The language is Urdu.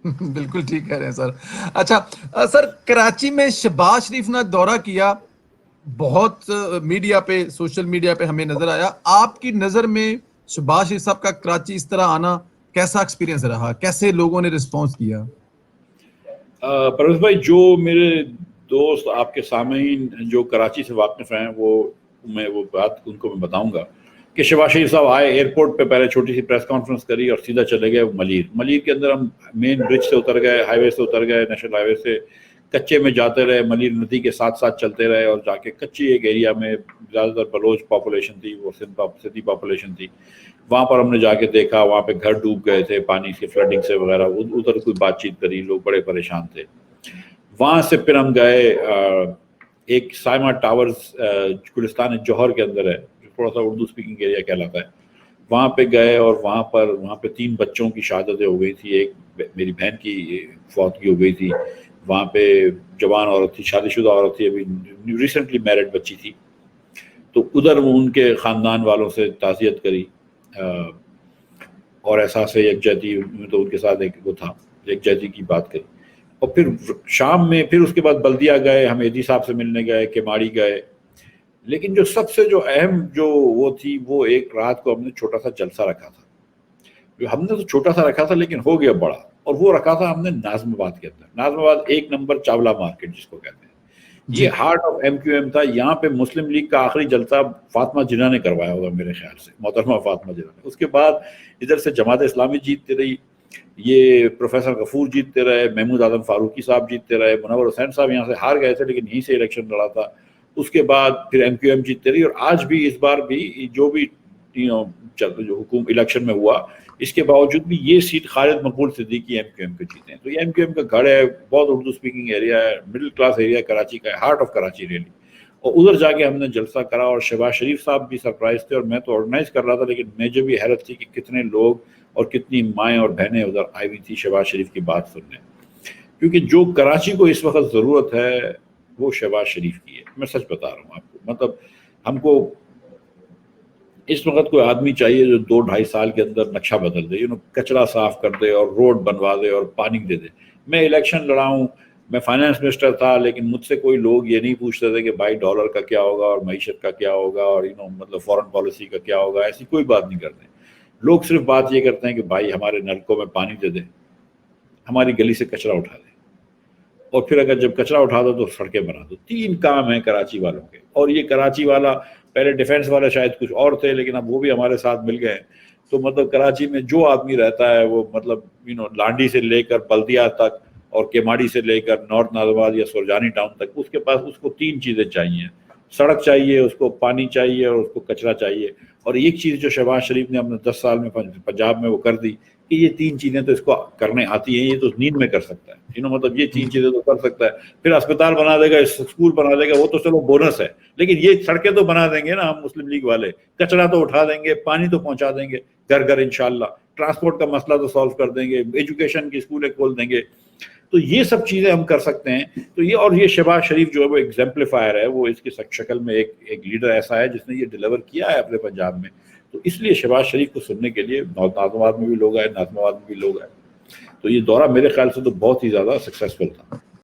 بالکل ٹھیک کہہ رہے ہیں سر. اچھا سر، کراچی میں شہباز شریف نے دورہ کیا، بہت میڈیا پہ، سوشل میڈیا پہ ہمیں نظر آیا. آپ کی نظر میں شہباز شریف صاحب کا کراچی اس طرح آنا کیسا ایکسپیرینس رہا؟ کیسے لوگوں نے رسپانس کیا؟ پرویز بھائی، جو میرے دوست آپ کے سامعین جو کراچی سے واقف ہیں، وہ بات ان کو میں بتاؤں گا کہ شہباز شریف صاحب آئے ایئرپورٹ پہ، پہلے چھوٹی سی پریس کانفرنس کری اور سیدھا چلے گئے ملیر کے اندر. ہم مین برج سے اتر گئے، ہائی وے سے اتر گئے، نیشنل ہائی وے سے کچے میں جاتے رہے، ملیر ندی کے ساتھ ساتھ چلتے رہے اور جا کے کچی ایک ایریا میں زیادہ تر بلوچ پاپولیشن تھی، وہ سندھی پاپولیشن تھی. وہاں پر ہم نے جا کے دیکھا، وہاں پہ گھر ڈوب گئے تھے پانی سے، فلڈنگ سے وغیرہ. ادھر کوئی بات چیت کری، لوگ بڑے پریشان تھے. وہاں سے پھر ہم گئے ایک سائما ٹاورز گلستان جوہر کے اندر ہے، جو تھوڑا سا اردو اسپیکنگ ایریا کہلاتا ہے. وہاں پہ گئے اور وہاں پہ 3 بچوں کی شہادتیں ہو گئی تھی. ایک میری بہن کی فوتگی ہو گئی تھی. وہاں پہ جوان عورت تھی، شادی شدہ عورت تھی، ابھی ریسنٹلی میرڈ بچی تھی. تو ادھر ان کے خاندان والوں سے تعزیت کری اور احساس یکجہتی، تو ان کے ساتھ وہ تھا، یکجہتی کی بات کری. اور پھر شام میں پھر اس کے بعد بلدیہ گئے، ہم ایدی صاحب سے ملنے گئے، کیماڑی گئے. لیکن جو سب سے جو اہم جو وہ تھی، وہ ایک رات کو ہم نے چھوٹا سا جلسہ رکھا تھا. جو ہم نے تو چھوٹا سا رکھا تھا لیکن ہو گیا بڑا، اور وہ رکھا تھا ہم نے ناظم آباد کے اندر. ناظم آباد 1 نمبر چاولہ مارکیٹ جس کو کہتے ہیں، یہ heart of M Q M تھا. یہاں پہ مسلم لیگ کا آخری جلسہ فاطمہ جناح نے کروایا ہوگا میرے خیال سے، محترمہ فاطمہ جناح نے. اس کے بعد ادھر سے جماعت اسلامی جیتتی رہی، یہ پروفیسر غفور جیتتے رہے، محمود اعظم فاروقی صاحب جیتتے رہے، منور حسین صاحب یہاں سے ہار گئے تھے لیکن یہیں سے الیکشن لڑا تھا. اس کے بعد پھر ایم کیو ایم جیتتے رہی. اور آج بھی اس بار بھی جو بھی جو حکومت الیکشن میں ہوا، اس کے باوجود بھی یہ سیٹ خالد مقبول صدیقی ایم کیو ایم کے جیتے ہیں. تو یہ ایم کیو ایم کا گھر ہے، بہت اردو اسپیکنگ ایریا ہے، مڈل کلاس ایریا کراچی کا ہے، ہارٹ آف کراچی ریلی. اور ادھر جا کے ہم نے جلسہ کرا اور شہباز شریف صاحب بھی سرپرائز تھے. اور میں تو آرگنائز کر رہا تھا لیکن مجھے بھی حیرت تھی کہ کتنے لوگ اور کتنی مائیں اور بہنیں ادھر آئی ہوئی تھی شہباز شریف کی بات سننے. کیونکہ جو کراچی کو اس وقت ضرورت ہے وہ شہباز شریف کی ہے. میں سچ بتا رہا ہوں آپ کو، مطلب ہم کو اس وقت کوئی آدمی چاہیے جو 2-2.5 سال کے اندر نقشہ بدل دے، کچرا صاف کر دے اور روڈ بنوا دے اور پانی دے دے. میں الیکشن لڑا ہوں، میں فائنانس منسٹر تھا، لیکن مجھ سے کوئی لوگ یہ نہیں پوچھتے تھے کہ بھائی ڈالر کا کیا ہوگا اور معیشت کا کیا ہوگا اور مطلب فورن پالیسی کا کیا ہوگا. ایسی کوئی بات نہیں کرتے. لوگ صرف بات یہ کرتے ہیں کہ بھائی ہمارے نلکوں میں پانی دے دے، ہماری گلی سے کچرا اٹھا دے، اور پھر اگر جب کچرا اٹھا دو تو سڑکیں بنا دو. 3 کام ہیں کراچی والوں کے. اور یہ کراچی والا، پہلے ڈیفینس والا شاید کچھ اور تھے لیکن اب وہ بھی ہمارے ساتھ مل گئے. تو مطلب کراچی میں جو آدمی رہتا ہے وہ مطلب لانڈی سے لے کر بلدیہ تک اور کیماڑی سے لے کر نارتھ ناظم آباد یا سرجانی ٹاؤن تک، اس کے پاس اس کو 3 چیزیں چاہیے: سڑک چاہیے، اس کو پانی چاہیے اور اس کو کچرا چاہیے. اور ایک چیز جو شہباز شریف نے اپنے 10 سال میں پنجاب میں وہ کر دی کہ یہ 3 چیزیں تو اس کو کرنے آتی ہیں، یہ تو نیند میں کر سکتا ہے. مطلب یہ 3 چیزیں تو کر سکتا ہے. پھر اسپتال بنا دے گا، اسکول بنا دے گا، وہ تو چلو بونس ہے، لیکن یہ سڑکیں تو بنا دیں گے نا ہم مسلم لیگ والے، کچرا تو اٹھا دیں گے، پانی تو پہنچا دیں گے گھر گھر انشاءاللہ، ٹرانسپورٹ کا مسئلہ تو سالو کر دیں گے، ایجوکیشن کی اسکولیں کھول دیں گے. تو یہ سب چیزیں ہم کر سکتے ہیں. تو یہ، اور یہ شہباز شریف جو ہے وہ ایگزمپلیفائر ہے، وہ اس کی شکل میں ایک لیڈر ایسا ہے جس نے یہ ڈیلیور کیا ہے اپنے پنجاب میں. تو اس لیے شہباز شریف کو سننے کے لیے ناظم آباد میں بھی لوگ آئے، ناظم آباد میں بھی لوگ آئے. تو یہ دورہ میرے خیال سے تو بہت ہی زیادہ سکسیسفل تھا.